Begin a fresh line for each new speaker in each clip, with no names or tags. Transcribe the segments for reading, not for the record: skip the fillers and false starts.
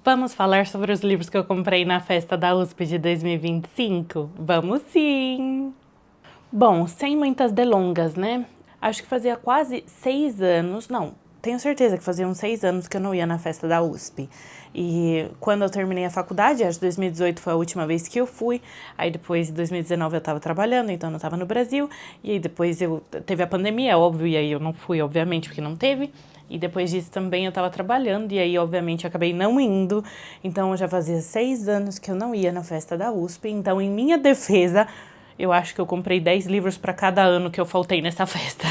Vamos falar sobre os livros que eu comprei na festa da USP de 2025? Vamos sim! Bom, sem muitas delongas, né? Acho que fazia quase 6 anos, não, tenho certeza que fazia uns 6 anos que eu não ia na festa da USP. E quando eu terminei a faculdade, acho que 2018 foi a última vez que eu fui. Aí depois, em 2019, eu tava trabalhando, então eu não tava no Brasil. E aí depois teve a pandemia, óbvio, e aí eu não fui, obviamente, porque não teve. E depois disso também eu tava trabalhando, e aí, obviamente, eu acabei não indo. Então já fazia 6 anos que eu não ia na festa da USP. Então, em minha defesa, eu acho que eu comprei 10 livros para cada ano que eu faltei nessa festa.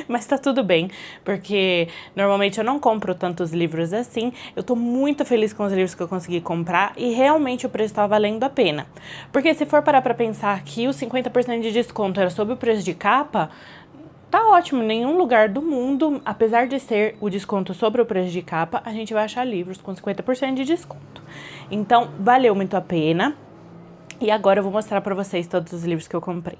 Mas tá tudo bem, porque normalmente eu não compro tantos livros assim. Eu tô muito feliz com os livros que eu consegui comprar e realmente o preço tá valendo a pena. Porque se for parar pra pensar que os 50% de desconto era sobre o preço de capa, tá ótimo. Em nenhum lugar do mundo, apesar de ser o desconto sobre o preço de capa, a gente vai achar livros com 50% de desconto. Então, valeu muito a pena. E agora eu vou mostrar pra vocês todos os livros que eu comprei.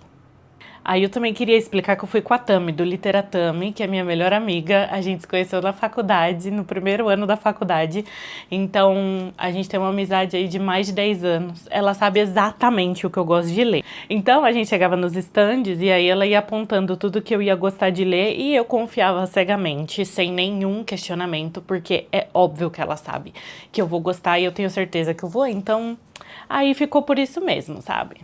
Aí eu também queria explicar que eu fui com a Tami, do Literatami, que é minha melhor amiga. A gente se conheceu na faculdade, no primeiro ano da faculdade. Então, a gente tem uma amizade aí de mais de 10 anos. Ela sabe exatamente o que eu gosto de ler. Então, a gente chegava nos estandes e aí ela ia apontando tudo que eu ia gostar de ler e eu confiava cegamente, sem nenhum questionamento, porque é óbvio que ela sabe que eu vou gostar e eu tenho certeza que eu vou. Então, aí ficou por isso mesmo, sabe?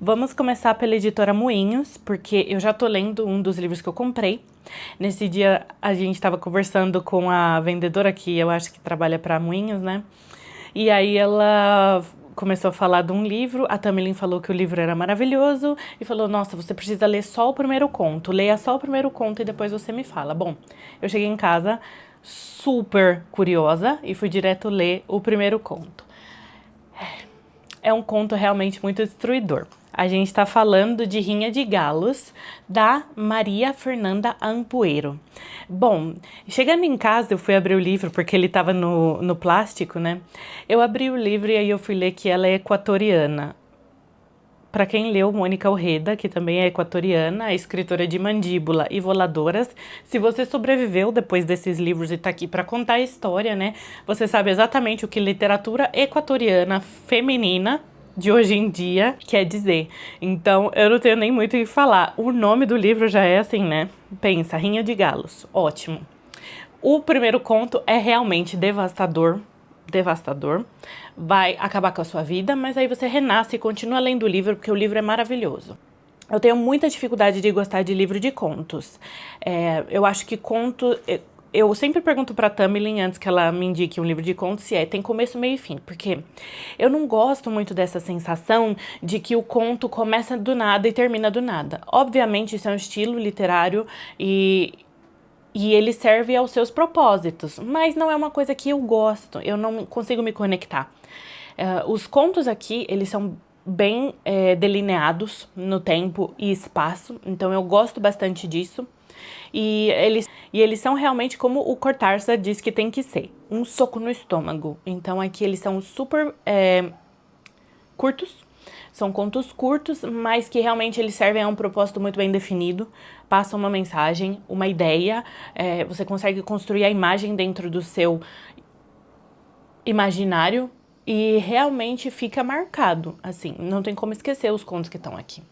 Vamos começar pela editora Moinhos, porque eu já tô lendo um dos livros que eu comprei. Nesse dia a gente estava conversando com a vendedora que eu acho que trabalha para Moinhos, né? E aí ela começou a falar de um livro, a Tamilin falou que o livro era maravilhoso e falou, nossa, você precisa ler só o primeiro conto, leia só o primeiro conto e depois você me fala. Bom, eu cheguei em casa super curiosa e fui direto ler o primeiro conto. É um conto realmente muito destruidor. A gente está falando de Rinha de Galos, da Maria Fernanda Ampuero. Bom, chegando em casa, eu fui abrir o livro, porque ele estava no plástico, né? Eu abri o livro e aí eu fui ler que ela é equatoriana. Para quem leu Mônica Urreda, que também é equatoriana, é escritora de Mandíbula e Voladoras, se você sobreviveu depois desses livros e tá aqui para contar a história, né? Você sabe exatamente o que literatura equatoriana feminina de hoje em dia quer dizer. Então, eu não tenho nem muito o que falar. O nome do livro já é assim, né? Pensa, Rinha de Galos. Ótimo. O primeiro conto é realmente devastador, devastador, vai acabar com a sua vida, mas aí você renasce e continua lendo o livro, porque o livro é maravilhoso. Eu tenho muita dificuldade de gostar de livro de contos. Eu acho que conto... Eu sempre pergunto pra Tamilin, antes que ela me indique um livro de contos, se tem começo, meio e fim. Porque eu não gosto muito dessa sensação de que o conto começa do nada e termina do nada. Obviamente, isso é um estilo literário e ele serve aos seus propósitos, mas não é uma coisa que eu gosto, eu não consigo me conectar. Os contos aqui, eles são bem delineados no tempo e espaço, então eu gosto bastante disso. E eles são realmente como o Cortázar diz que tem que ser, um soco no estômago. Então aqui eles são super curtos, são contos curtos, mas que realmente eles servem a um propósito muito bem definido, passam uma mensagem, uma ideia, você consegue construir a imagem dentro do seu imaginário e realmente fica marcado, assim, não tem como esquecer os contos que estão aqui.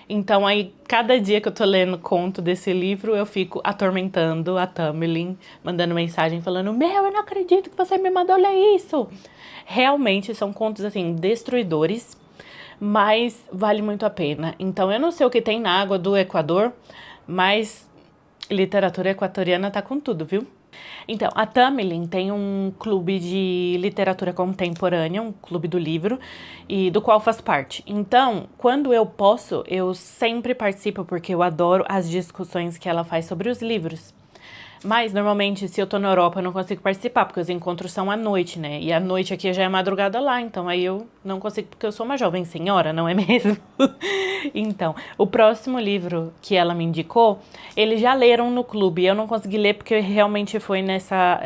Então aí, cada dia que eu tô lendo conto desse livro, eu fico atormentando a Tamilin, mandando mensagem falando, eu não acredito que você me mandou ler isso. Realmente são contos, assim, destruidores, mas vale muito a pena. Então eu não sei o que tem na água do Equador, mas literatura equatoriana tá com tudo, viu? Então, a Tamilin tem um clube de literatura contemporânea, um clube do livro, e do qual faz parte. Então, quando eu posso, eu sempre participo, porque eu adoro as discussões que ela faz sobre os livros. Mas, normalmente, se eu tô na Europa, eu não consigo participar, porque os encontros são à noite, né? E à noite aqui já é madrugada lá, então aí eu não consigo, porque eu sou uma jovem senhora, não é mesmo? Então, o próximo livro que ela me indicou, eles já leram no clube. Eu não consegui ler porque realmente foi nessa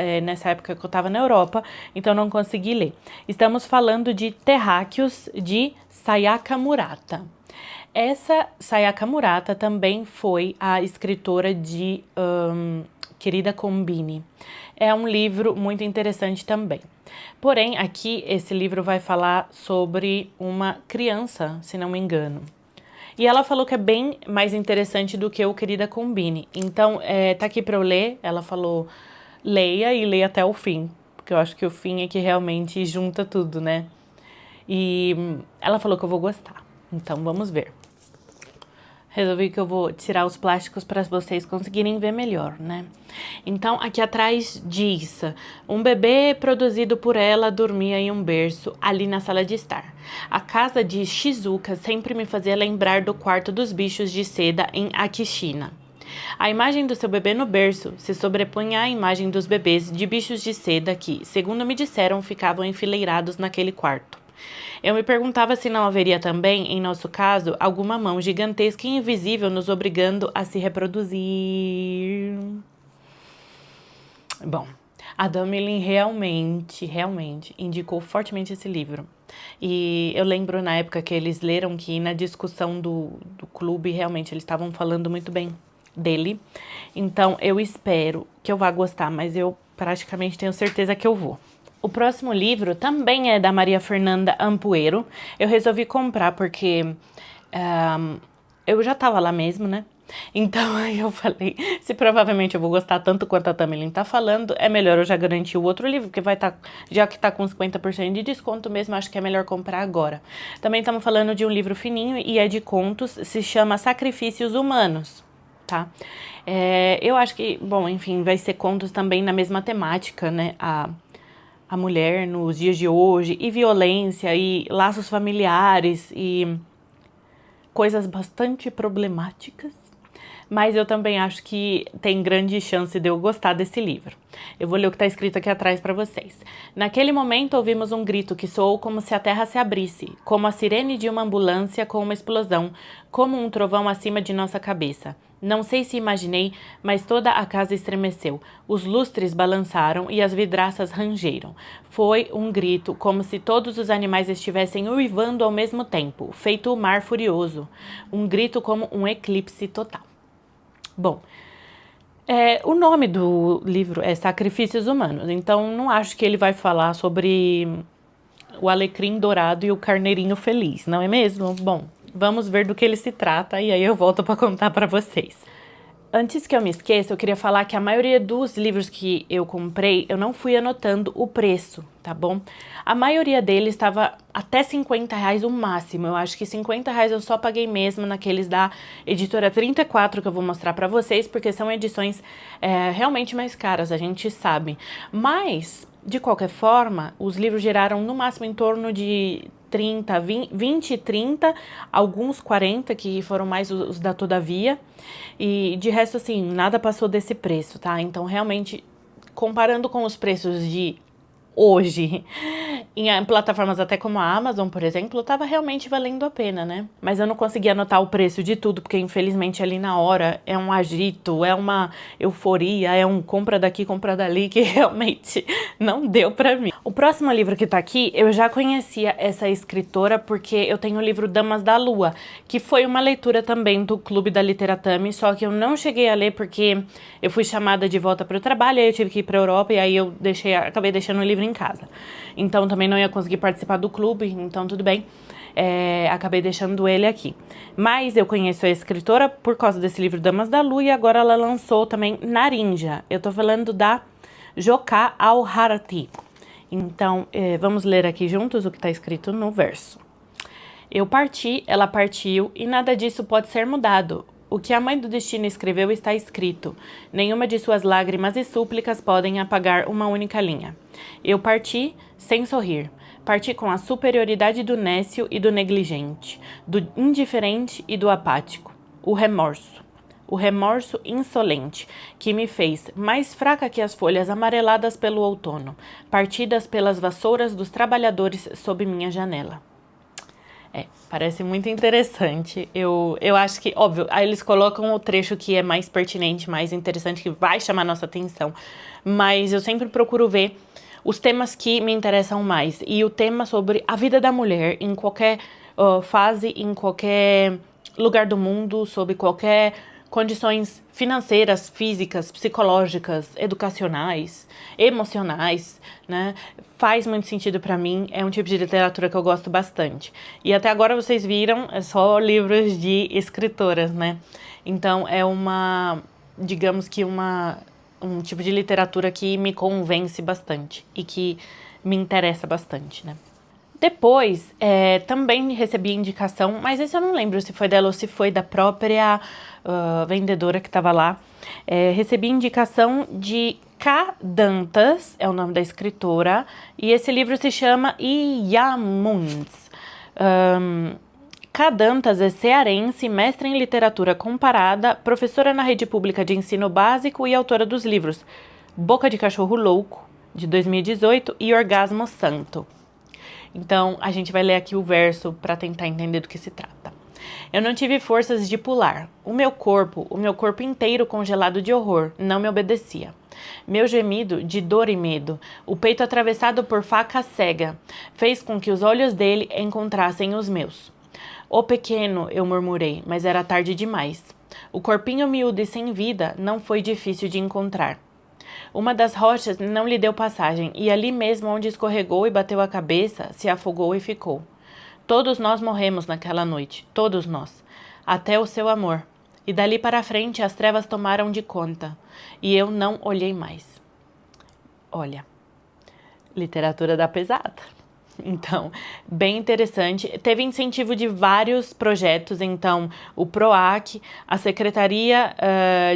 época que eu tava na Europa, então eu não consegui ler. Estamos falando de Terráqueos, de Sayaka Murata. Essa Sayaka Murata também foi a escritora de Querida Combine. é um livro muito interessante também. Porém, aqui esse livro vai falar sobre uma criança, se não me engano. E ela falou que é bem mais interessante do que o Querida Combine. Então, tá aqui pra eu ler. Ela falou, leia e leia até o fim. Porque eu acho que o fim é que realmente junta tudo, né? E ela falou que eu vou gostar. Então, vamos ver. Resolvi que eu vou tirar os plásticos para vocês conseguirem ver melhor, né? Então, aqui atrás diz: um bebê produzido por ela dormia em um berço ali na sala de estar. A casa de Shizuka sempre me fazia lembrar do quarto dos bichos de seda em Akishina. A imagem do seu bebê no berço se sobrepunha à imagem dos bebês de bichos de seda que, segundo me disseram, ficavam enfileirados naquele quarto. Eu me perguntava se não haveria também, em nosso caso, alguma mão gigantesca e invisível nos obrigando a se reproduzir. Bom, a Damilin realmente indicou fortemente esse livro. E eu lembro na época que eles leram que na discussão do clube, realmente eles estavam falando muito bem dele. Então eu espero que eu vá gostar, mas eu praticamente tenho certeza que eu vou. O próximo livro também é da Maria Fernanda Ampuero. Eu resolvi comprar porque eu já tava lá mesmo, né? Então aí eu falei, se provavelmente eu vou gostar tanto quanto a Tamelin tá falando, é melhor eu já garantir o outro livro, porque vai estar, já que tá com 50% de desconto mesmo, acho que é melhor comprar agora. Também estamos falando de um livro fininho e é de contos, se chama Sacrifícios Humanos, tá? Eu acho que, bom, enfim, vai ser contos também na mesma temática, né? A mulher nos dias de hoje, e violência, e laços familiares, e coisas bastante problemáticas. Mas eu também acho que tem grande chance de eu gostar desse livro. Eu vou ler o que está escrito aqui atrás para vocês. Naquele momento ouvimos um grito que soou como se a terra se abrisse, como a sirene de uma ambulância com uma explosão, como um trovão acima de nossa cabeça. Não sei se imaginei, mas toda a casa estremeceu. Os lustres balançaram e as vidraças rangeram. Foi um grito, como se todos os animais estivessem uivando ao mesmo tempo, feito o mar furioso. Um grito como um eclipse total. Bom, o nome do livro é Sacrifícios Humanos, então não acho que ele vai falar sobre o alecrim dourado e o carneirinho feliz, não é mesmo? Bom, vamos ver do que ele se trata e aí eu volto para contar para vocês. Antes que eu me esqueça, eu queria falar que a maioria dos livros que eu comprei, eu não fui anotando o preço, tá bom? A maioria deles estava até R$50 o máximo. Eu acho que R$50 eu só paguei mesmo naqueles da editora 34 que eu vou mostrar pra vocês, porque são edições realmente mais caras, a gente sabe. Mas, de qualquer forma, os livros geraram no máximo em torno de 20 e 30, alguns 40, que foram mais os da Todavia, e de resto, assim, nada passou desse preço, tá? Então, realmente, comparando com os preços de hoje, em plataformas até como a Amazon, por exemplo, tava realmente valendo a pena, né? Mas eu não consegui anotar o preço de tudo, porque infelizmente ali na hora é um agito, é uma euforia, é um compra daqui, compra dali, que realmente não deu pra mim. O próximo livro que tá aqui, eu já conhecia essa escritora, porque eu tenho o livro Damas da Lua, que foi uma leitura também do Clube da Literatame, só que eu não cheguei a ler porque eu fui chamada de volta pro trabalho, aí eu tive que ir pra Europa, e aí eu acabei deixando o livro em casa. Então também não ia conseguir participar do clube, então tudo bem. Acabei deixando ele aqui. Mas eu conheço a escritora por causa desse livro Damas da Lua e agora ela lançou também Narinja. Eu tô falando da Joka Al-Harati. Então, vamos ler aqui juntos o que tá escrito no verso. Eu parti, ela partiu e nada disso pode ser mudado. O que a mãe do destino escreveu está escrito. Nenhuma de suas lágrimas e súplicas podem apagar uma única linha. Eu parti sem sorrir. Parti com a superioridade do nécio e do negligente, do indiferente e do apático. O remorso insolente, que me fez mais fraca que as folhas amareladas pelo outono, partidas pelas vassouras dos trabalhadores sob minha janela. Parece muito interessante. Eu acho que, óbvio, aí eles colocam o trecho que é mais pertinente, mais interessante, que vai chamar nossa atenção. Mas eu sempre procuro ver os temas que me interessam mais. E o tema sobre a vida da mulher em qualquer fase, em qualquer lugar do mundo, sob qualquer condições financeiras, físicas, psicológicas, educacionais, emocionais, né? Faz muito sentido pra mim, é um tipo de literatura que eu gosto bastante. E até agora vocês viram, é só livros de escritoras, né? Então é digamos que um tipo de literatura que me convence bastante e que me interessa bastante, né? Depois, também recebi indicação, mas esse eu não lembro se foi dela ou se foi da própria vendedora que estava lá. Recebi indicação de K. Dantas, é o nome da escritora, e esse livro se chama Iamunds. K. Dantas é cearense, mestre em literatura comparada, professora na rede pública de ensino básico e autora dos livros Boca de Cachorro Louco, de 2018, e Orgasmo Santo. Então, a gente vai ler aqui o verso para tentar entender do que se trata. Eu não tive forças de pular. O meu corpo inteiro congelado de horror, não me obedecia. Meu gemido de dor e medo, o peito atravessado por faca cega, fez com que os olhos dele encontrassem os meus. Ô pequeno, eu murmurei, mas era tarde demais. O corpinho miúdo e sem vida não foi difícil de encontrar. Uma das rochas não lhe deu passagem, e ali mesmo onde escorregou e bateu a cabeça, se afogou e ficou. Todos nós morremos naquela noite, todos nós, até o seu amor. E dali para frente as trevas tomaram de conta, e eu não olhei mais. Olha, literatura da pesada. Então, bem interessante. Teve incentivo de vários projetos, então, o PROAC, a Secretaria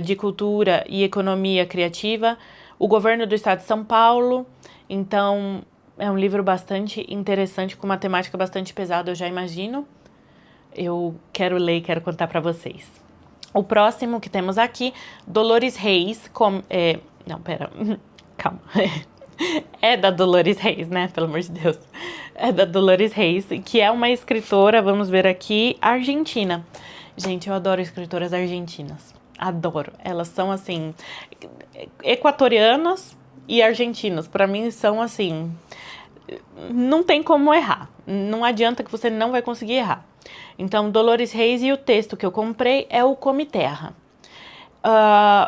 de Cultura e Economia Criativa, o Governo do Estado de São Paulo. Então, é um livro bastante interessante, com uma temática bastante pesada, eu já imagino. Eu quero ler e quero contar para vocês. O próximo que temos aqui, Dolores Reis, calma. É da Dolores Reis, né? Pelo amor de Deus. É da Dolores Reis, que é uma escritora, vamos ver aqui, argentina. Gente, eu adoro escritoras argentinas. Adoro. Elas são, assim, equatorianas e argentinas. Pra mim, são, assim, não tem como errar. Não adianta que você não vai conseguir errar. Então, Dolores Reis, e o texto que eu comprei é o Come Terra.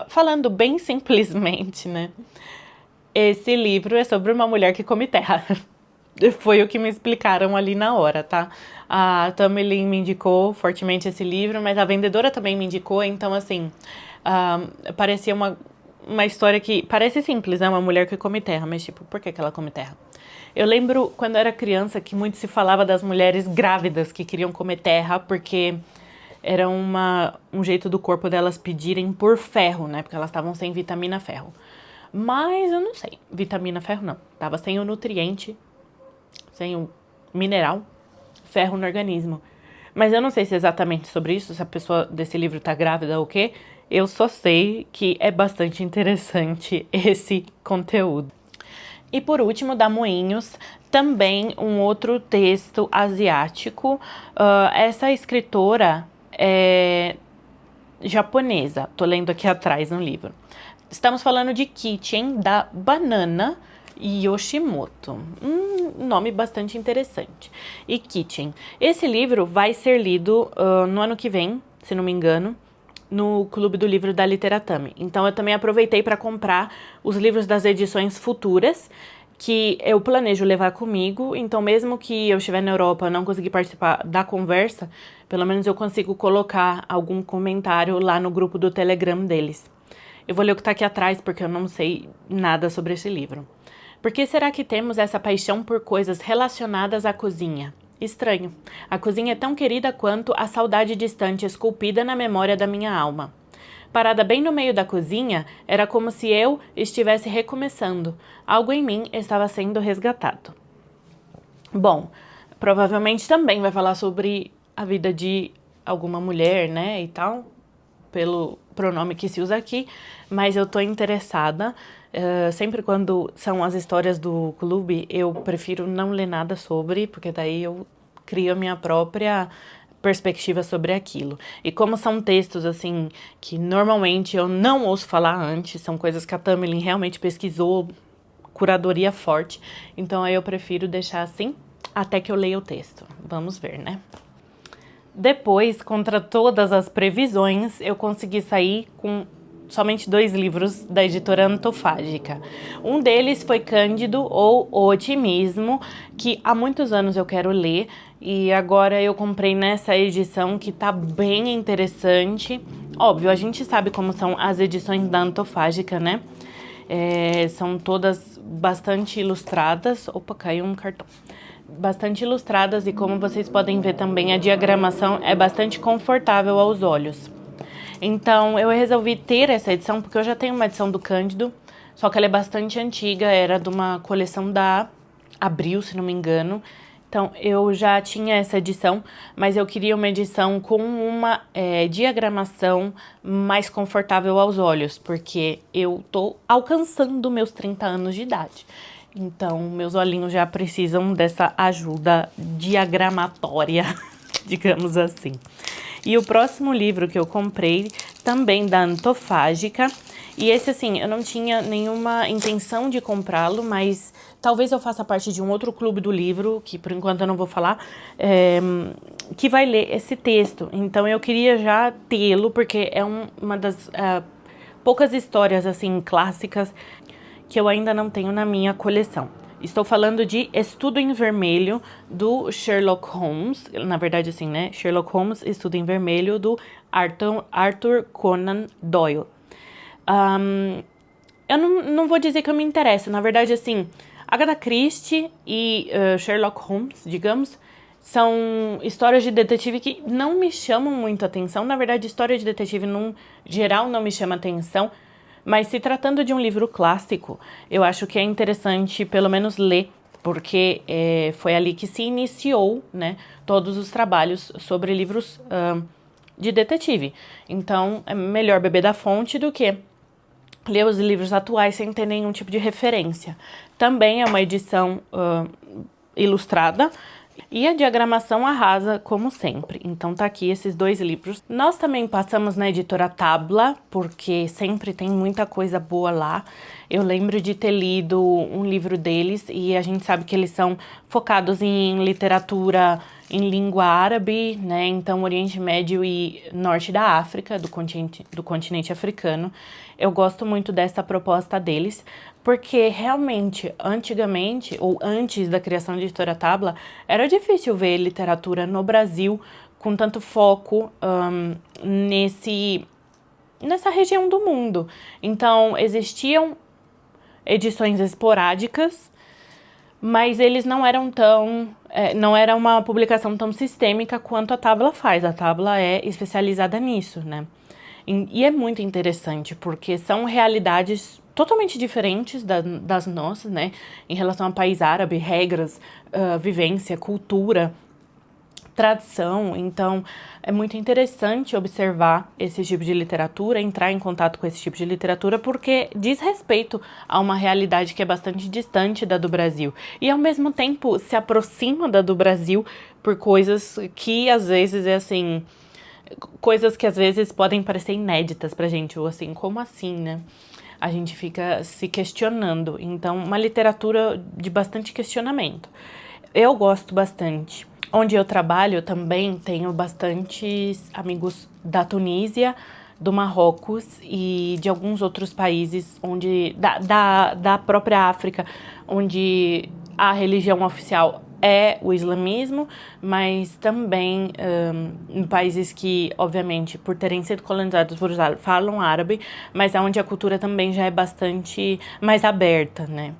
Falando bem simplesmente, né? Esse livro é sobre uma mulher que come terra. Foi o que me explicaram ali na hora, tá? A Tamilin me indicou fortemente esse livro, mas a vendedora também me indicou, então, assim, parecia uma história que parece simples, né? Uma mulher que come terra, mas, tipo, por que ela come terra? Eu lembro, quando eu era criança, que muito se falava das mulheres grávidas que queriam comer terra, porque era um jeito do corpo delas pedirem por ferro, né? Porque elas estavam sem vitamina ferro. Mas eu não sei, vitamina ferro não, tava sem o nutriente, sem o mineral, ferro no organismo. Mas eu não sei se é exatamente sobre isso, se a pessoa desse livro tá grávida ou o quê. Eu só sei que é bastante interessante esse conteúdo. E por último, da Moinhos, também um outro texto asiático. Essa escritora é japonesa, tô lendo aqui atrás no livro. Estamos falando de Kitchen, da Banana Yoshimoto. Nome bastante interessante. E Kitchen. Esse livro vai ser lido no ano que vem, se não me engano, no Clube do Livro da Literatame. Então, eu também aproveitei para comprar os livros das edições futuras, que eu planejo levar comigo. Então, mesmo que eu estiver na Europa e não conseguir participar da conversa, pelo menos eu consigo colocar algum comentário lá no grupo do Telegram deles. Eu vou ler o que está aqui atrás, porque eu não sei nada sobre esse livro. Por que será que temos essa paixão por coisas relacionadas à cozinha? Estranho. A cozinha é tão querida quanto a saudade distante esculpida na memória da minha alma. Parada bem no meio da cozinha, era como se eu estivesse recomeçando. Algo em mim estava sendo resgatado. Bom, provavelmente também vai falar sobre a vida de alguma mulher, né, e tal, pelo pronome que se usa aqui, mas eu tô interessada. Sempre quando são as histórias do clube, eu prefiro não ler nada sobre, porque daí eu crio a minha própria perspectiva sobre aquilo. E como são textos, assim, que normalmente eu não ouço falar antes, são coisas que a Tamilin realmente pesquisou, curadoria forte, então aí eu prefiro deixar assim, até que eu leia o texto. Vamos ver, né? Depois, contra todas as previsões, eu consegui sair com somente 2 livros da editora Antofágica. Um deles foi Cândido ou O Otimismo, que há muitos anos eu quero ler e agora eu comprei nessa edição que tá bem interessante. Óbvio, a gente sabe como são as edições da Antofágica, né? São todas bastante ilustradas. Opa, caiu um cartão. Bastante ilustradas e como vocês podem ver também, a diagramação é bastante confortável aos olhos. Então, eu resolvi ter essa edição, porque eu já tenho uma edição do Cândido, só que ela é bastante antiga, era de uma coleção da Abril, se não me engano. Então, eu já tinha essa edição, mas eu queria uma edição com uma diagramação mais confortável aos olhos, porque eu tô alcançando meus 30 anos de idade. Então, meus olhinhos já precisam dessa ajuda diagramatória, digamos assim. E o próximo livro que eu comprei, também da Antofágica, e esse assim, eu não tinha nenhuma intenção de comprá-lo, mas talvez eu faça parte de um outro clube do livro, que por enquanto eu não vou falar, que vai ler esse texto. Então eu queria já tê-lo, porque é uma das poucas histórias assim clássicas que eu ainda não tenho na minha coleção. Estou falando de Estudo em Vermelho, do Sherlock Holmes. Na verdade, assim, né? Sherlock Holmes, Estudo em Vermelho, do Arthur Conan Doyle. Eu não vou dizer que eu me interesso. Na verdade, assim, Agatha Christie e Sherlock Holmes, digamos, são histórias de detetive que não me chamam muito atenção. Na verdade, história de detetive, no geral, não me chama atenção. Mas se tratando de um livro clássico, eu acho que é interessante pelo menos ler, porque foi ali que se iniciou, né, todos os trabalhos sobre livros de detetive. Então, é melhor beber da fonte do que ler os livros atuais sem ter nenhum tipo de referência. Também é uma edição ilustrada, e a diagramação arrasa, como sempre. Então, tá aqui esses 2 livros. Nós também passamos na editora Tabla, porque sempre tem muita coisa boa lá. Eu lembro de ter lido um livro deles, e a gente sabe que eles são focados em literatura em língua árabe, né? Então, Oriente Médio e Norte da África, do continente africano. Eu gosto muito dessa proposta deles, porque realmente, antigamente, ou antes da criação da editora Tabla, era difícil ver literatura no Brasil com tanto foco nessa região do mundo. Então, existiam edições esporádicas, mas eles não eram não era uma publicação tão sistêmica quanto a Tabla faz. A Tabla é especializada nisso, né? E é muito interessante, porque são realidades totalmente diferentes das nossas, né? Em relação ao país árabe, regras, vivência, cultura, tradição. Então, é muito interessante observar esse tipo de literatura, entrar em contato com esse tipo de literatura, porque diz respeito a uma realidade que é bastante distante da do Brasil. E, ao mesmo tempo, se aproxima da do Brasil por coisas que, às vezes, coisas que, às vezes, podem parecer inéditas pra gente. Ou assim, como assim, né? A gente fica se questionando. Então, uma literatura de bastante questionamento. Eu gosto bastante. Onde eu trabalho, eu também tenho bastantes amigos da Tunísia, do Marrocos e de alguns outros países da própria África, onde a religião oficial é o islamismo, mas também em países que, obviamente, por terem sido colonizados por falam árabe, mas é onde a cultura também já é bastante mais aberta, né?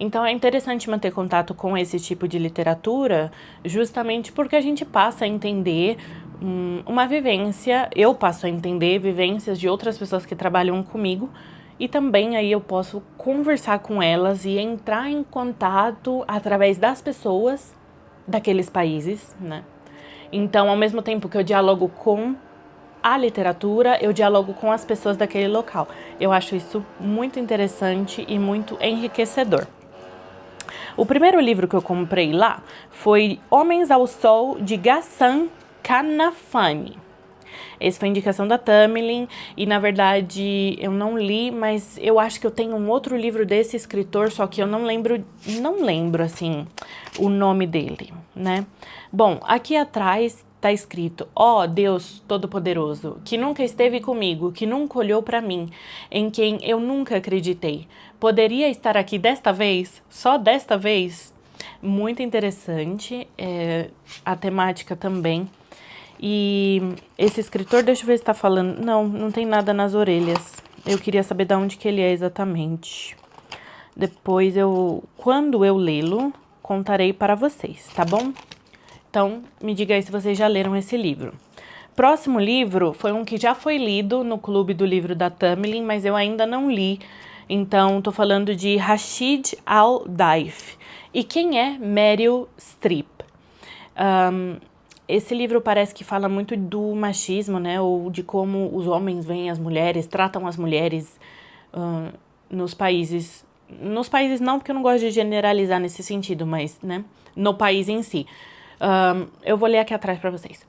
Então é interessante manter contato com esse tipo de literatura, justamente porque a gente passa a entender uma vivência, eu passo a entender vivências de outras pessoas que trabalham comigo, e também aí eu posso conversar com elas e entrar em contato através das pessoas daqueles países, né? Então, ao mesmo tempo que eu dialogo com a literatura, eu dialogo com as pessoas daquele local. Eu acho isso muito interessante e muito enriquecedor. O primeiro livro que eu comprei lá foi Homens ao Sol, de Ghassan Kanafani. Esse foi a indicação da Tamilin e, na verdade, eu não li, mas eu acho que eu tenho um outro livro desse escritor, só que eu não lembro, assim, o nome dele, né? Bom, aqui atrás tá escrito: ó Deus Todo-Poderoso, que nunca esteve comigo, que nunca olhou para mim, em quem eu nunca acreditei. Poderia estar aqui desta vez? Só desta vez? Muito interessante, a temática também. E esse escritor, deixa eu ver se tá falando. Não tem nada nas orelhas. Eu queria saber de onde que ele é exatamente. Depois quando eu lê-lo, contarei para vocês, tá bom? Então, me diga aí se vocês já leram esse livro. Próximo livro foi um que já foi lido no Clube do Livro da Tamilin, mas eu ainda não li. Então, tô falando de Rashid Al-Daif. E quem é Meryl Streep? Esse livro parece que fala muito do machismo, né? Ou de como os homens veem as mulheres, tratam as mulheres nos países. Nos países não, porque eu não gosto de generalizar nesse sentido, mas, né? No país em si. Eu vou ler aqui atrás pra vocês.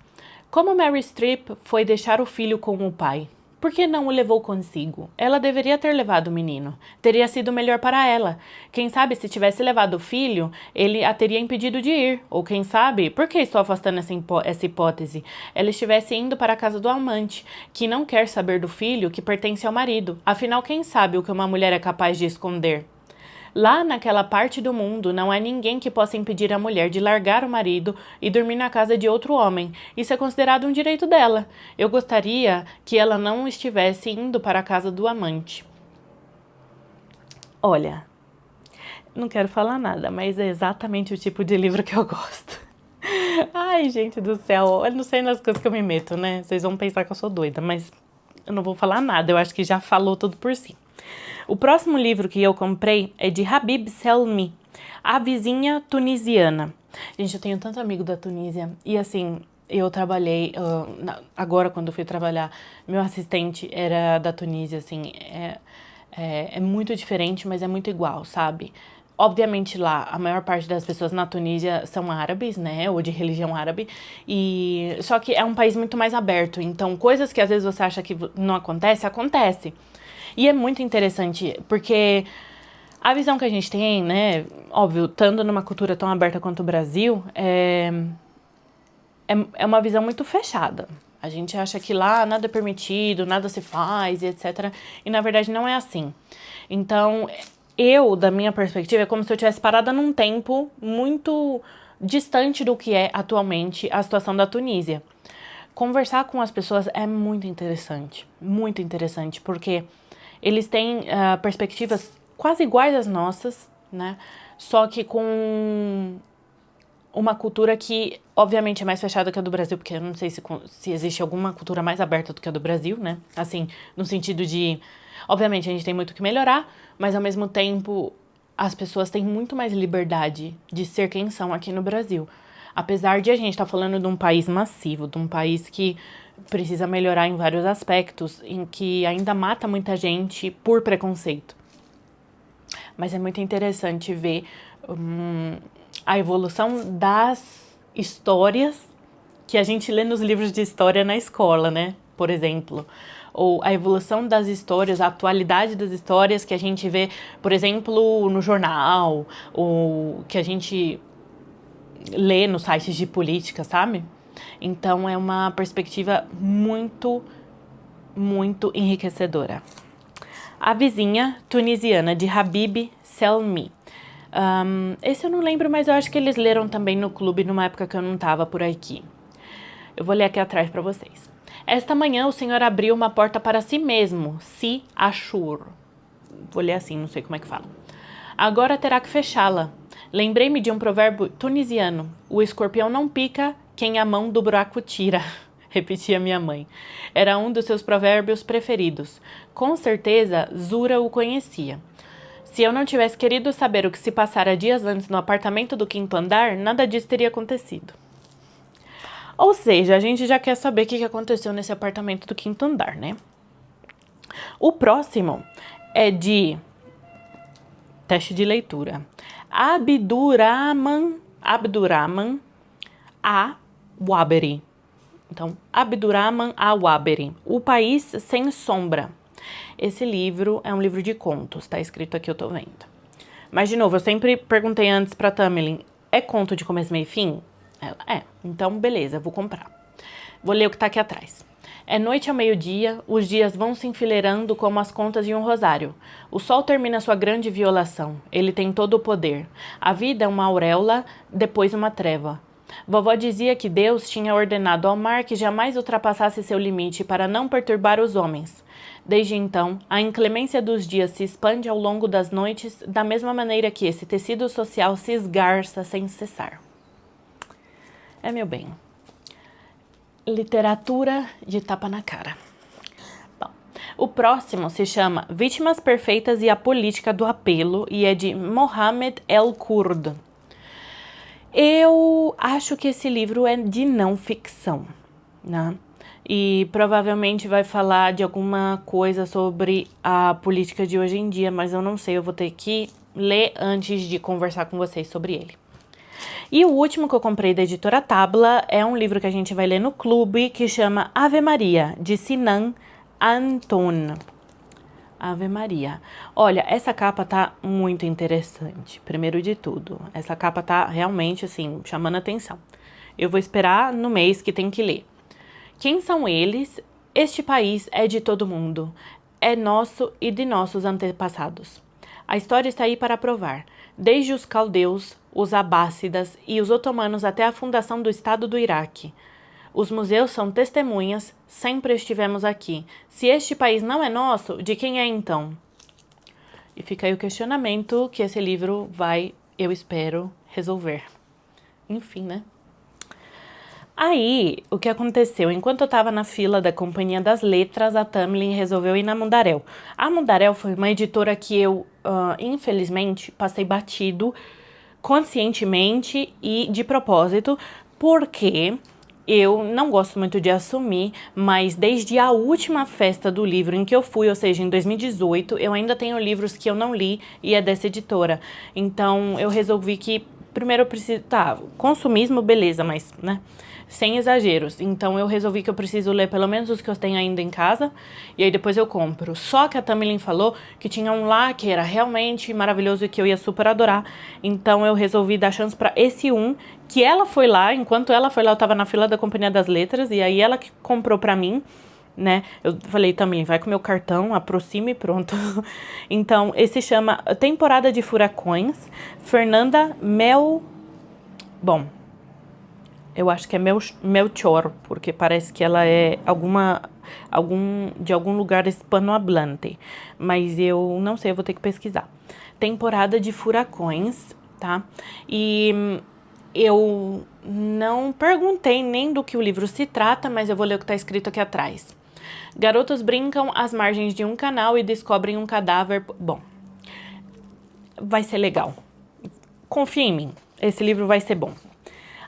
Como Meryl Streep foi deixar o filho com o pai? Por que não o levou consigo? Ela deveria ter levado o menino. Teria sido melhor para ela. Quem sabe se tivesse levado o filho, ele a teria impedido de ir. Ou quem sabe, por que estou afastando essa hipótese? Ela estivesse indo para a casa do amante, que não quer saber do filho que pertence ao marido. Afinal, quem sabe o que uma mulher é capaz de esconder? Lá naquela parte do mundo, não há ninguém que possa impedir a mulher de largar o marido e dormir na casa de outro homem. Isso é considerado um direito dela. Eu gostaria que ela não estivesse indo para a casa do amante. Olha, não quero falar nada, mas é exatamente o tipo de livro que eu gosto. Ai, gente do céu, eu não sei nas coisas que eu me meto, né? Vocês vão pensar que eu sou doida, mas eu não vou falar nada, eu acho que já falou tudo por si. O próximo livro que eu comprei é de Habib Selmi, A Vizinha Tunisiana. Gente, eu tenho tanto amigo da Tunísia. E assim, eu trabalhei, agora quando eu fui trabalhar, meu assistente era da Tunísia, assim, é muito diferente, mas é muito igual, sabe? Obviamente lá, a maior parte das pessoas na Tunísia são árabes, né, ou de religião árabe, só que é um país muito mais aberto, então coisas que às vezes você acha que não acontece. E é muito interessante, porque a visão que a gente tem, né, óbvio, estando numa cultura tão aberta quanto o Brasil, é uma visão muito fechada. A gente acha que lá nada é permitido, nada se faz, e etc. E na verdade não é assim. Então, da minha perspectiva, é como se eu tivesse parada num tempo muito distante do que é atualmente a situação da Tunísia. Conversar com as pessoas é muito interessante, porque eles têm perspectivas quase iguais às nossas, né? Só que com uma cultura que, obviamente, é mais fechada que a do Brasil, porque eu não sei se existe alguma cultura mais aberta do que a do Brasil, né? Assim, no sentido de... Obviamente, a gente tem muito que melhorar, mas, ao mesmo tempo, as pessoas têm muito mais liberdade de ser quem são aqui no Brasil. Apesar de a gente estar falando de um país massivo, de um país que precisa melhorar em vários aspectos, em que ainda mata muita gente por preconceito. Mas é muito interessante ver a evolução das histórias que a gente lê nos livros de história na escola, né? Por exemplo. Ou a evolução das histórias, a atualidade das histórias que a gente vê, por exemplo, no jornal, ou que a gente lê nos sites de política, sabe? Então, é uma perspectiva muito, muito enriquecedora. A Vizinha Tunisiana, de Habib Selmi. Esse eu não lembro, mas eu acho que eles leram também no clube numa época que eu não estava por aqui. Eu vou ler aqui atrás para vocês. Esta manhã o Senhor abriu uma porta para si mesmo, si Ashur. Vou ler assim, não sei como é que fala. Agora terá que fechá-la. Lembrei-me de um provérbio tunisiano. O escorpião não pica quem a mão do buraco tira. Repetia minha mãe. Era um dos seus provérbios preferidos. Com certeza, Zura o conhecia. Se eu não tivesse querido saber o que se passara dias antes no apartamento do quinto andar, nada disso teria acontecido. Ou seja, a gente já quer saber o que aconteceu nesse apartamento do quinto andar, né? O próximo é de... Teste de leitura. Abdurrahman Al-Waberi. Então, Abdurrahman Al-Waberi, O País Sem Sombra. Esse livro é um livro de contos, tá escrito aqui, eu tô vendo. Mas, de novo, eu sempre perguntei antes pra Tamilin, é conto de começo, meio e fim? Ela, então beleza, vou comprar. Vou ler o que tá aqui atrás. É noite ao meio-dia, os dias vão se enfileirando como as contas de um rosário. O sol termina sua grande violação. Ele tem todo o poder. A vida é uma auréola, depois uma treva. Vovó dizia que Deus tinha ordenado ao mar que jamais ultrapassasse seu limite para não perturbar os homens. Desde então, a inclemência dos dias se expande ao longo das noites, da mesma maneira que esse tecido social se esgarça sem cessar. É, meu bem. Literatura de tapa na cara. Bom, o próximo se chama Vítimas Perfeitas e a Política do Apelo e é de Mohamed El-Kurd. Eu acho que esse livro é de não ficção, né? E provavelmente vai falar de alguma coisa sobre a política de hoje em dia, mas eu não sei, eu vou ter que ler antes de conversar com vocês sobre ele. E o último que eu comprei da editora Tabla é um livro que a gente vai ler no clube, que chama Ave Maria, de Sinan Anton. Ave Maria. Olha, essa capa tá muito interessante, primeiro de tudo. Essa capa tá realmente, assim, chamando a atenção. Eu vou esperar no mês que tem que ler. Quem são eles? Este país é de todo mundo. É nosso e de nossos antepassados. A história está aí para provar. Desde os caldeus, os abássidas e os otomanos até a fundação do Estado do Iraque. Os museus são testemunhas, sempre estivemos aqui. Se este país não é nosso, de quem é então? E fica aí o questionamento que esse livro vai, eu espero, resolver. Enfim, né? Aí, o que aconteceu? Enquanto eu tava na fila da Companhia das Letras, a Tamlin resolveu ir na Mundaréu. A Mundaréu foi uma editora que eu, infelizmente, passei batido conscientemente e de propósito, porque eu não gosto muito de assumir, mas desde a última festa do livro em que eu fui, ou seja, em 2018, eu ainda tenho livros que eu não li e é dessa editora. Então, eu resolvi que primeiro eu preciso... Tá, consumismo, beleza, mas, né... Sem exageros. Então, eu resolvi que eu preciso ler pelo menos os que eu tenho ainda em casa. E aí, depois eu compro. Só que a Tamilin falou que tinha um lá que era realmente maravilhoso e que eu ia super adorar. Então, eu resolvi dar chance pra esse um. Que ela foi lá. Enquanto ela foi lá, eu tava na fila da Companhia das Letras. E aí, ela que comprou pra mim, né? Eu falei, Tamilin, vai com o meu cartão, aproxima e pronto. Então, esse chama Temporada de Furacões. Fernanda Mel... Bom... Eu acho que é Melchor, porque parece que ela é de algum lugar hispanohablante. Mas eu não sei, eu vou ter que pesquisar. Temporada de Furacões, tá? E eu não perguntei nem do que o livro se trata, mas eu vou ler o que tá escrito aqui atrás. Garotos brincam às margens de um canal e descobrem um cadáver... Bom, vai ser legal. Confia em mim, esse livro vai ser bom.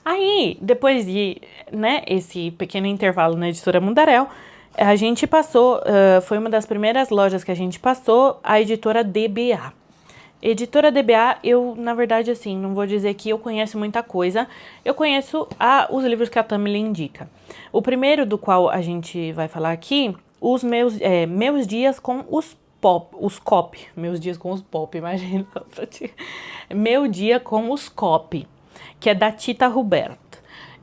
Aí, depois de, né, esse pequeno intervalo na editora Mundaréu, a gente passou, foi uma das primeiras lojas que a gente passou, a editora DBA. Editora DBA, eu, na verdade, assim, não vou dizer que eu conheço muita coisa, eu conheço os livros que a Tamilin indica. O primeiro do qual a gente vai falar aqui, Meus Dias com os Cop. Meus Dias com os Pop, imagina. Meu Dia com os Cop, que é da Tita Hubert.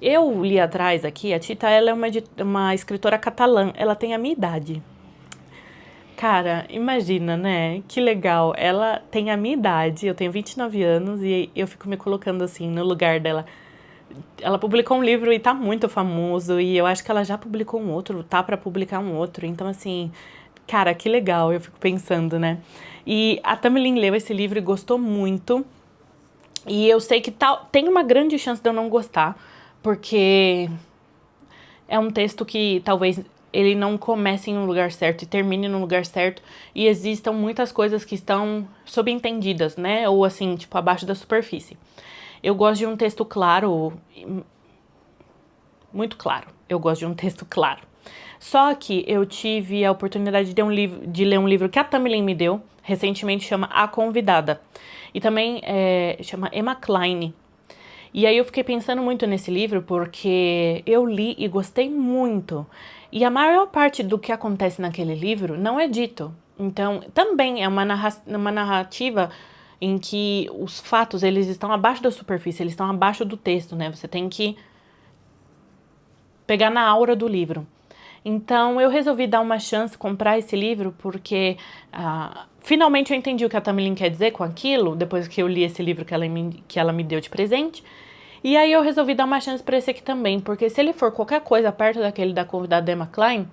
Eu li atrás aqui, a Tita, ela é uma escritora catalã, ela tem a minha idade. Cara, imagina, né? Que legal, ela tem a minha idade, eu tenho 29 anos e eu fico me colocando assim no lugar dela. Ela publicou um livro e tá muito famoso e eu acho que ela já publicou um outro, tá pra publicar um outro, então assim, cara, que legal, eu fico pensando, né? E a Tamilin leu esse livro e gostou muito. E eu sei que tem uma grande chance de eu não gostar, porque é um texto que talvez ele não comece em um lugar certo e termine no lugar certo, e existam muitas coisas que estão subentendidas, né? Ou assim, tipo, abaixo da superfície. Eu gosto de um texto claro, muito claro. Eu gosto de um texto claro. Só que eu tive a oportunidade de ler um livro que a Tamilin me deu, recentemente, chama A Convidada. E também chama Emma Cline. E aí eu fiquei pensando muito nesse livro, porque eu li e gostei muito. E a maior parte do que acontece naquele livro não é dito. Então, também é uma narrativa em que os fatos, eles estão abaixo da superfície, eles estão abaixo do texto, né? Você tem que pegar na aura do livro. Então, eu resolvi dar uma chance, comprar esse livro, porque finalmente eu entendi o que a Tamilyn quer dizer com aquilo, depois que eu li esse livro que ela me deu de presente. E aí eu resolvi dar uma chance para esse aqui também, porque se ele for qualquer coisa perto daquele da convidada Emma Klein,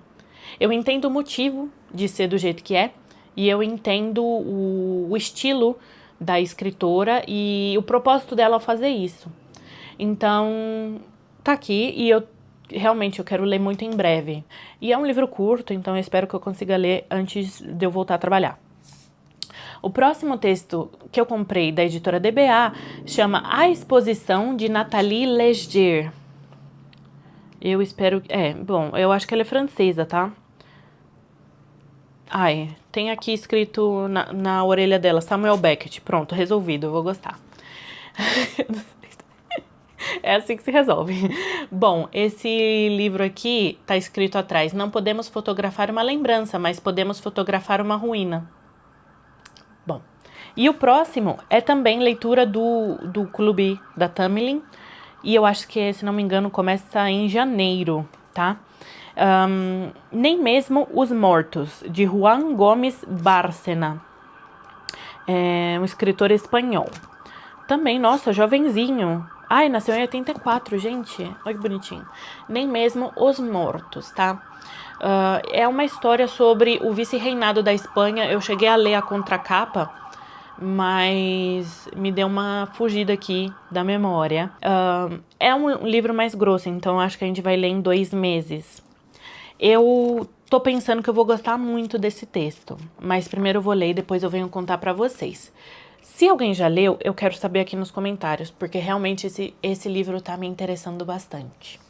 eu entendo o motivo de ser do jeito que é, e eu entendo o estilo da escritora e o propósito dela ao fazer isso. Então, tá aqui e realmente eu quero ler muito em breve. E é um livro curto, então eu espero que eu consiga ler antes de eu voltar a trabalhar. O próximo texto que eu comprei da editora DBA chama A Exposição de Nathalie Léger. Eu espero... bom, eu acho que ela é francesa, tá? Ai, tem aqui escrito na orelha dela, Samuel Beckett. Pronto, resolvido, eu vou gostar. É assim que se resolve. Bom, esse livro aqui tá escrito atrás: não podemos fotografar uma lembrança, mas podemos fotografar uma ruína. Bom, e o próximo é também leitura do clube da Tamilyn. E eu acho que, se não me engano, começa em janeiro, tá? Nem mesmo os Mortos, de Juan Gómez Bárcena. É um escritor espanhol. Também, nossa, jovenzinho. Ai, nasceu em 84, gente. Olha que bonitinho. Nem mesmo Os Mortos, tá? É uma história sobre o vice-reinado da Espanha. Eu cheguei a ler a contracapa, mas me deu uma fugida aqui da memória. É um livro mais grosso, então acho que a gente vai ler em 2 meses. Eu tô pensando que eu vou gostar muito desse texto, mas primeiro eu vou ler e depois eu venho contar pra vocês. Se alguém já leu, eu quero saber aqui nos comentários, porque realmente esse livro tá me interessando bastante.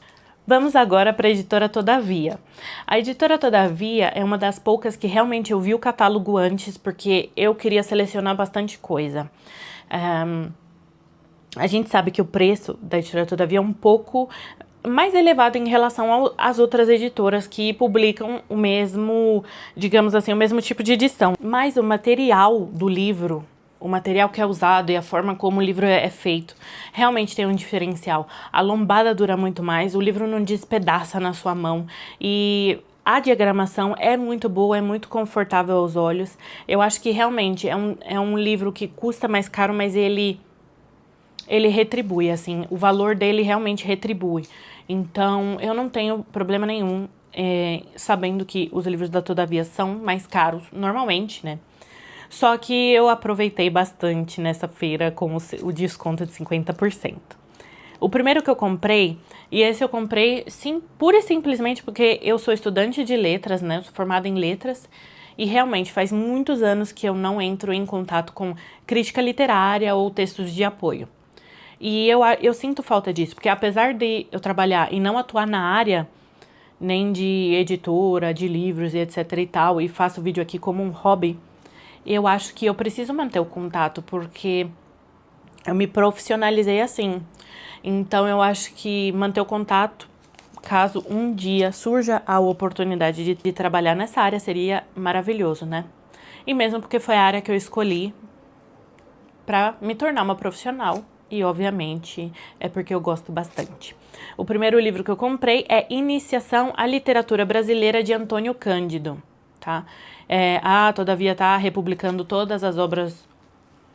Vamos agora para a editora Todavia. A editora Todavia é uma das poucas que realmente eu vi o catálogo antes, porque eu queria selecionar bastante coisa. A gente sabe que o preço da editora Todavia é um pouco mais elevado em relação às outras editoras que publicam o mesmo, digamos assim, o mesmo tipo de edição. Mas o material do livro, o material que é usado e a forma como o livro é feito, realmente tem um diferencial. A lombada dura muito mais, o livro não despedaça na sua mão e a diagramação é muito boa, é muito confortável aos olhos. Eu acho que realmente é um livro que custa mais caro, mas ele retribui, assim, o valor dele realmente retribui. Então, eu não tenho problema nenhum sabendo que os livros da Todavia são mais caros, normalmente, né? Só que eu aproveitei bastante nessa feira com o desconto de 50%. O primeiro que eu comprei, e esse eu comprei sim, pura e simplesmente porque eu sou estudante de letras, né? Eu sou formada em letras. E realmente faz muitos anos que eu não entro em contato com crítica literária ou textos de apoio. E eu sinto falta disso, porque apesar de eu trabalhar e não atuar na área, nem de editora, de livros e etc e tal, e faço vídeo aqui como um hobby, eu acho que eu preciso manter o contato, porque eu me profissionalizei assim. Então eu acho que manter o contato, caso um dia surja a oportunidade de trabalhar nessa área, seria maravilhoso, né? E mesmo porque foi a área que eu escolhi para me tornar uma profissional. E, obviamente, é porque eu gosto bastante. O primeiro livro que eu comprei é Iniciação à Literatura Brasileira, de Antônio Cândido, tá? Todavia tá republicando todas as obras,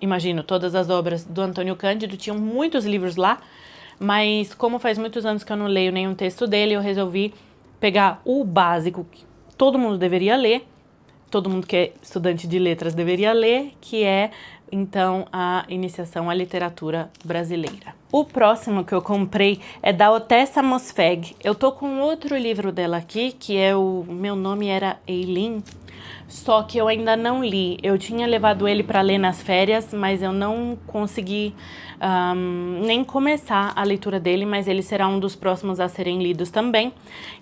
imagino, todas as obras do Antônio Cândido. Tinham muitos livros lá, mas como faz muitos anos que eu não leio nenhum texto dele, eu resolvi pegar o básico que todo mundo deveria ler, todo mundo que é estudante de letras deveria ler, que é, então, a Iniciação à Literatura Brasileira. O próximo que eu comprei é da Otessa Mosfeg. Eu tô com outro livro dela aqui, que é Meu Nome Era Eileen, só que eu ainda não li. Eu tinha levado ele para ler nas férias, mas eu não consegui nem começar a leitura dele, mas ele será um dos próximos a serem lidos também.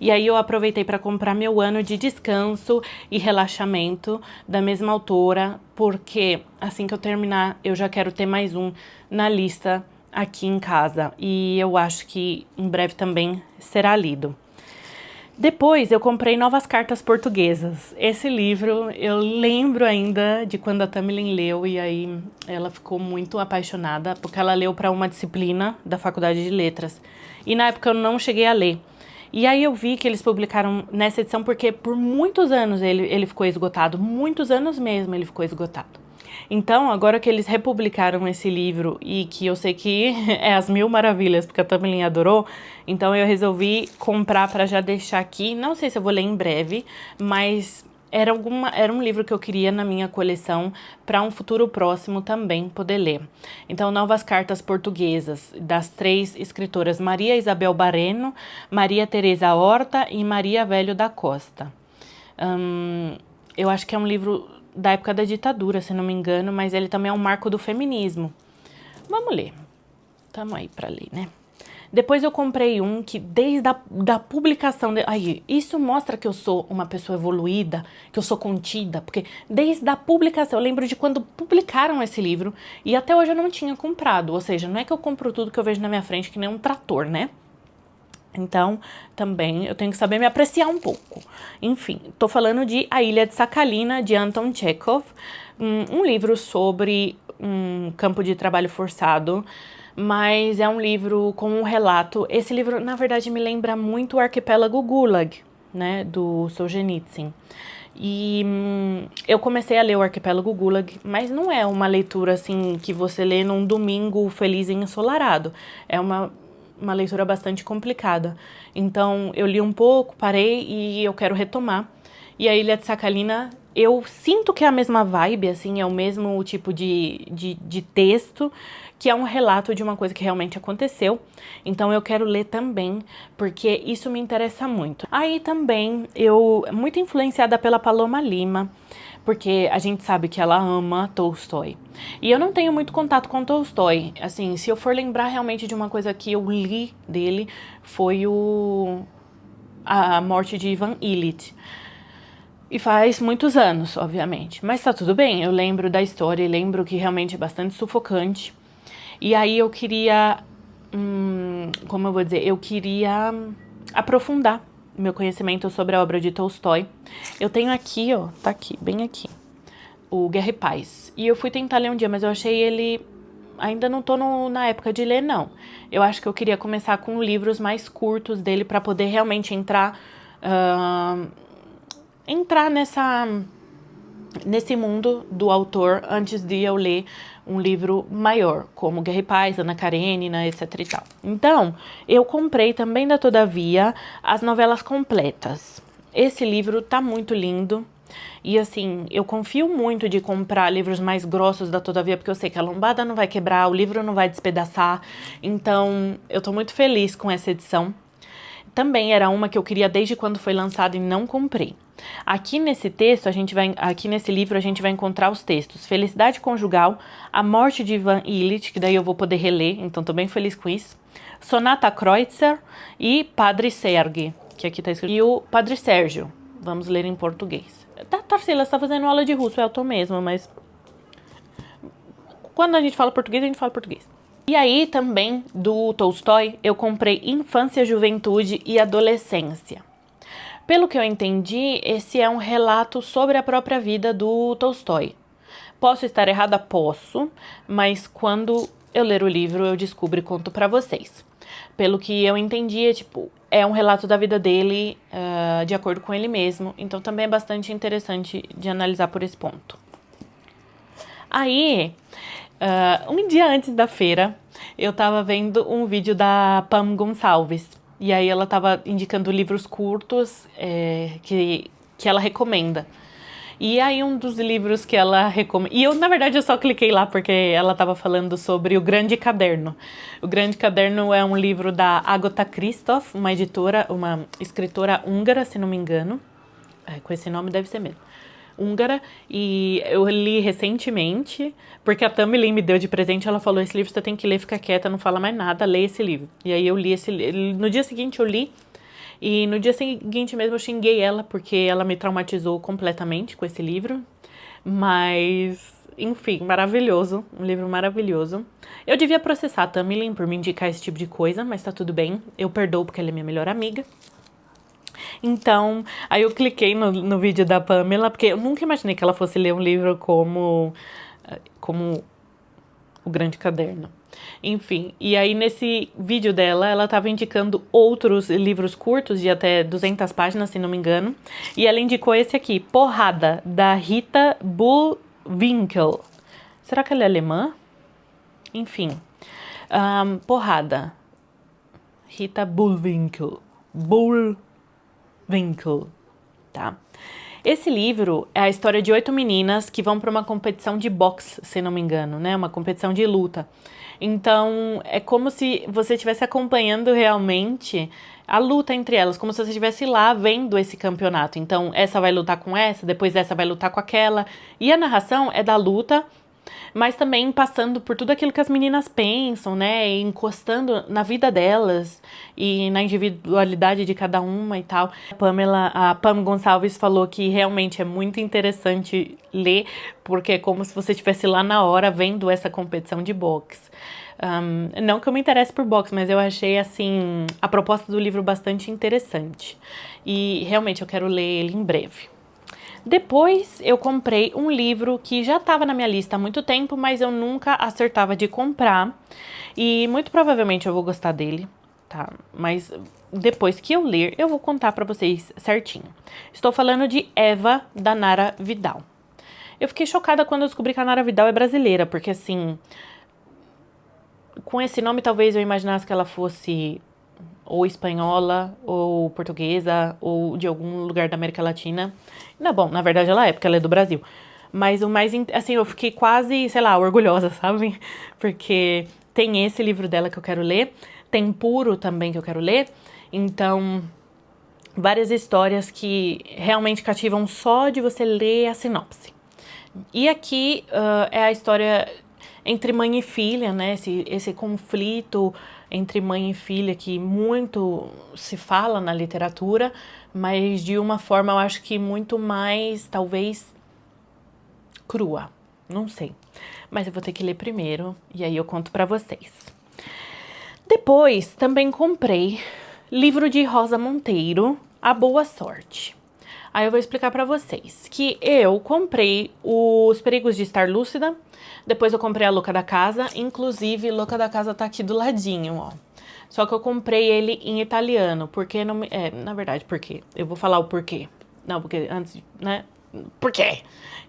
E aí eu aproveitei para comprar Meu Ano de Descanso e Relaxamento, da mesma autora, porque assim que eu terminar, eu já quero ter mais um na lista aqui em casa. E eu acho que em breve também será lido. Depois eu comprei Novas Cartas Portuguesas. Esse livro eu lembro ainda de quando a Tamilyn leu, e aí ela ficou muito apaixonada, porque ela leu para uma disciplina da Faculdade de Letras. E na época eu não cheguei a ler. E aí eu vi que eles publicaram nessa edição porque por muitos anos ele ficou esgotado, muitos anos mesmo ele ficou esgotado. Então, agora que eles republicaram esse livro e que eu sei que é as mil maravilhas, porque a Tamilin adorou, então eu resolvi comprar para já deixar aqui. Não sei se eu vou ler em breve, mas era um livro que eu queria na minha coleção para um futuro próximo também poder ler. Então, Novas Cartas Portuguesas, das 3 escritoras Maria Isabel Barreno, Maria Teresa Horta e Maria Velho da Costa. Eu acho que é um livro da época da ditadura, se não me engano, mas ele também é um marco do feminismo. Vamos ler. Tamo aí pra ler, né? Depois eu comprei um que desde da publicação... Aí, isso mostra que eu sou uma pessoa evoluída, que eu sou contida, porque desde a publicação, eu lembro de quando publicaram esse livro e até hoje eu não tinha comprado. Ou seja, não é que eu compro tudo que eu vejo na minha frente, que nem um trator, né? Então, também eu tenho que saber me apreciar um pouco. Enfim, tô falando de A Ilha de Sakhalina, de Anton Chekhov, um livro sobre um campo de trabalho forçado, mas é um livro com um relato. Esse livro, na verdade, me lembra muito o Arquipélago Gulag, né, do Solzhenitsyn. E eu comecei a ler o Arquipélago Gulag, mas não é uma leitura assim que você lê num domingo feliz e ensolarado. É uma leitura bastante complicada. Então, eu li um pouco, parei e eu quero retomar. E a Ilha de Sakhalina, eu sinto que é a mesma vibe, assim, é o mesmo tipo de texto, que é um relato de uma coisa que realmente aconteceu. Então, eu quero ler também, porque isso me interessa muito. Aí também, muito influenciada pela Paloma Lima, porque a gente sabe que ela ama Tolstói. E eu não tenho muito contato com Tolstói. Assim, se eu for lembrar realmente de uma coisa que eu li dele, foi A Morte de Ivan Ilitch. E faz muitos anos, obviamente. Mas tá tudo bem, eu lembro da história e lembro que realmente é bastante sufocante. E aí eu queria, como eu vou dizer, eu queria aprofundar meu conhecimento sobre a obra de Tolstói. Eu tenho aqui, ó, tá aqui, bem aqui, o Guerra e Paz. E eu fui tentar ler um dia, mas eu achei ele... Ainda não tô na época de ler, não. Eu acho que eu queria começar com livros mais curtos dele para poder realmente entrar nesse mundo do autor antes de eu ler um livro maior, como Guerra e Paz, Ana Karenina, etc e tal. Então, eu comprei também da Todavia as novelas completas. Esse livro tá muito lindo. E assim, eu confio muito de comprar livros mais grossos da Todavia, porque eu sei que a lombada não vai quebrar, o livro não vai despedaçar. Então, eu tô muito feliz com essa edição. Também era uma que eu queria desde quando foi lançado e não comprei. Aqui nesse texto, aqui nesse livro, a gente vai encontrar os textos Felicidade Conjugal, A Morte de Ivan Ilitch, que daí eu vou poder reler, então tô bem feliz com isso. Sonata Kreutzer e Padre Sergi, que aqui tá escrito. E o Padre Sérgio, vamos ler em português. Tarsila, você tá fazendo aula de russo, eu tô mesmo, mas... Quando a gente fala português, a gente fala português. E aí, também, do Tolstói, eu comprei Infância, Juventude e Adolescência. Pelo que eu entendi, esse é um relato sobre a própria vida do Tolstói. Posso estar errada? Posso, mas quando eu ler o livro, eu descubro e conto pra vocês. Pelo que eu entendi, é um relato da vida dele, de acordo com ele mesmo. Então, também é bastante interessante de analisar por esse ponto. Aí... um dia antes da feira, eu tava vendo um vídeo da Pam Gonçalves. E aí ela tava indicando livros curtos que ela recomenda. E aí um dos livros que ela recomenda... E eu, na verdade, eu só cliquei lá porque ela tava falando sobre O Grande Caderno. O Grande Caderno é um livro da Agatha Christoph, uma escritora húngara, se não me engano. Com esse nome deve ser mesmo. Húngara, e eu li recentemente, porque a Tamilin me deu de presente, ela falou, esse livro você tem que ler, fica quieta, não fala mais nada, lê esse livro. E aí eu li esse livro, no dia seguinte eu li, e no dia seguinte mesmo eu xinguei ela, porque ela me traumatizou completamente com esse livro, mas, enfim, maravilhoso, um livro maravilhoso. Eu devia processar a Tamilin por me indicar esse tipo de coisa, mas tá tudo bem, eu perdoo porque ela é minha melhor amiga. Então, aí eu cliquei no vídeo da Pamela, porque eu nunca imaginei que ela fosse ler um livro como O Grande Caderno. Enfim, e aí nesse vídeo dela, ela estava indicando outros livros curtos de até 200 páginas, se não me engano. E ela indicou esse aqui, Porrada, da Rita Bullwinkel. Será que ela é alemã? Enfim, Porrada. Rita Bullwinkel. Bullwinkel, tá? Esse livro é a história de 8 meninas que vão para uma competição de boxe, se não me engano, né? Uma competição de luta. Então, é como se você estivesse acompanhando realmente a luta entre elas, como se você estivesse lá vendo esse campeonato. Então, essa vai lutar com essa, depois essa vai lutar com aquela. E a narração é da luta, mas também passando por tudo aquilo que as meninas pensam, né? E encostando na vida delas e na individualidade de cada uma e tal. A Pam Gonçalves falou que realmente é muito interessante ler, porque é como se você estivesse lá na hora vendo essa competição de boxe. Não que eu me interesse por boxe, mas eu achei, assim, a proposta do livro bastante interessante. E realmente eu quero ler ele em breve. Depois eu comprei um livro que já estava na minha lista há muito tempo, mas eu nunca acertava de comprar. E muito provavelmente eu vou gostar dele, tá? Mas depois que eu ler, eu vou contar pra vocês certinho. Estou falando de Eva, da Nara Vidal. Eu fiquei chocada quando eu descobri que a Nara Vidal é brasileira, porque assim, com esse nome talvez eu imaginasse que ela fosse ou espanhola, ou portuguesa, ou de algum lugar da América Latina. Não, bom, na verdade ela é, porque ela é do Brasil. Mas o mais, assim, eu fiquei quase, sei lá, orgulhosa, sabe? Porque tem esse livro dela que eu quero ler, tem Puro também que eu quero ler. Então, várias histórias que realmente cativam só de você ler a sinopse. E aqui é a história entre mãe e filha, né? Esse conflito entre mãe e filha que muito se fala na literatura, mas de uma forma eu acho que muito mais, talvez, crua. Não sei. Mas eu vou ter que ler primeiro e aí eu conto pra vocês. Depois também comprei livro de Rosa Monteiro, A Boa Sorte. Aí eu vou explicar pra vocês que eu comprei Os Perigos de Estar Lúcida, depois eu comprei A Louca da Casa, inclusive Louca da Casa tá aqui do ladinho, ó. Só que eu comprei ele em italiano, porque não me... na verdade, por quê? Eu vou falar o porquê. Não, porque antes, né? Por quê?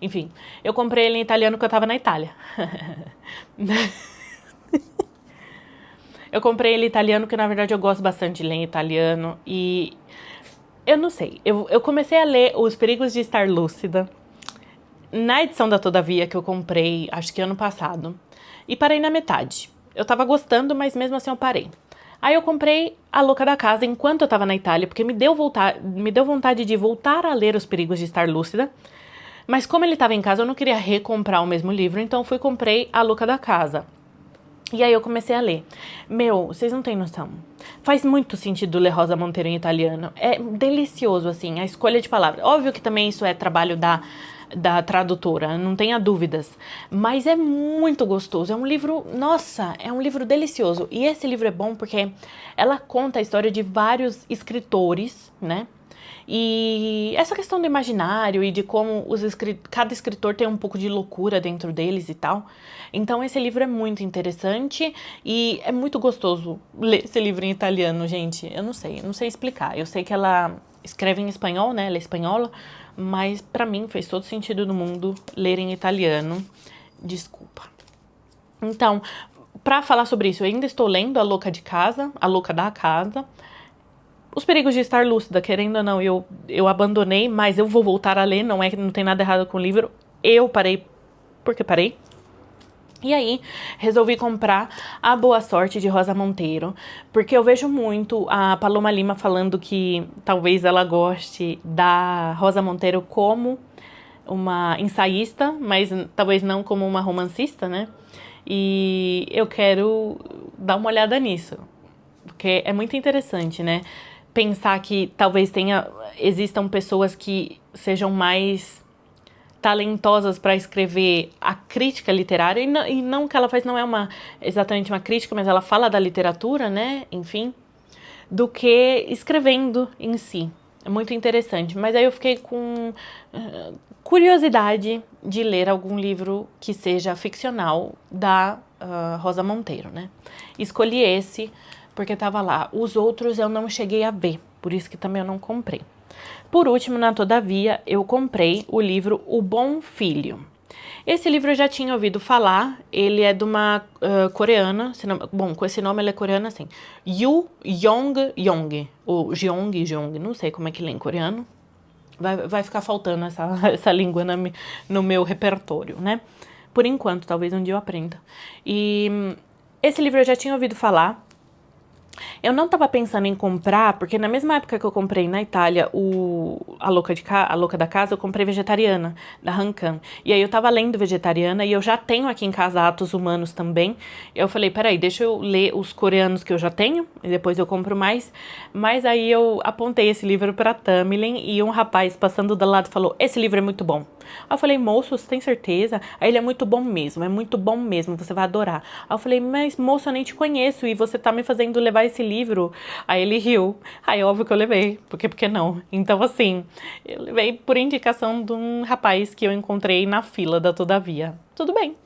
Enfim, eu comprei ele em italiano porque eu tava na Itália. Eu comprei ele em italiano porque, na verdade, eu gosto bastante de ler em italiano e... Eu não sei, eu comecei a ler Os Perigos de Estar Lúcida na edição da Todavia que eu comprei, acho que ano passado, e parei na metade. Eu tava gostando, mas mesmo assim eu parei. Aí eu comprei A Louca da Casa enquanto eu tava na Itália, porque me deu vontade de voltar a ler Os Perigos de Estar Lúcida, mas como ele tava em casa, eu não queria recomprar o mesmo livro, então fui e comprei A Louca da Casa. E aí eu comecei a ler. Meu, vocês não têm noção. Faz muito sentido ler Rosa Monteiro em italiano. É delicioso, assim, a escolha de palavras. Óbvio que também isso é trabalho da tradutora, não tenha dúvidas. Mas é muito gostoso. É um livro, nossa, é um livro delicioso. E esse livro é bom porque ela conta a história de vários escritores, né? E essa questão do imaginário e de como cada escritor tem um pouco de loucura dentro deles e tal. Então esse livro é muito interessante e é muito gostoso ler esse livro em italiano, gente. Eu não sei explicar. Eu sei que ela escreve em espanhol, né? Ela é espanhola, mas pra mim fez todo sentido no mundo ler em italiano. Desculpa. Então, pra falar sobre isso, eu ainda estou lendo A Louca da Casa. Os Perigos de Estar Lúcida, querendo ou não, eu abandonei, mas eu vou voltar a ler, não tem nada errado com o livro. Eu parei porque parei. E aí, resolvi comprar A Boa Sorte, de Rosa Monteiro, porque eu vejo muito a Paloma Lima falando que talvez ela goste da Rosa Monteiro como uma ensaísta, mas talvez não como uma romancista, né? E eu quero dar uma olhada nisso, porque é muito interessante, né? Pensar que talvez existam pessoas que sejam mais talentosas para escrever a crítica literária, e não que ela faz não é exatamente uma crítica, mas ela fala da literatura, né, enfim, do que escrevendo em si. É muito interessante, mas aí eu fiquei com curiosidade de ler algum livro que seja ficcional da Rosa Monteiro, né? Escolhi esse porque tava lá. Os outros eu não cheguei a ver, por isso que também eu não comprei. Por último, na Todavia, eu comprei o livro O Bom Filho. Esse livro eu já tinha ouvido falar, ele é de uma coreana, bom, com esse nome ele é coreana assim, Yoo Yong-yong, ou Jeong, não sei como é que lê em coreano, vai ficar faltando essa língua no meu repertório, né? Por enquanto, talvez um dia eu aprenda. E esse livro eu já tinha ouvido falar. Eu não tava pensando em comprar, porque na mesma época que eu comprei na Itália a Louca da Casa, eu comprei Vegetariana, da Rancan. E aí eu tava lendo Vegetariana e eu já tenho aqui em casa Atos Humanos também. Eu falei, peraí, deixa eu ler os coreanos que eu já tenho, e depois eu compro mais. Mas aí eu apontei esse livro pra Tamilin e um rapaz passando do lado falou, esse livro é muito bom. Aí eu falei, moço, você tem certeza? Aí ele é muito bom mesmo, você vai adorar. Aí eu falei, mas moço, eu nem te conheço e você tá me fazendo levar esse livro. Aí ele riu. Aí óbvio que eu levei, porque não? Então assim, eu levei por indicação de um rapaz que eu encontrei na fila da Todavia. Tudo bem.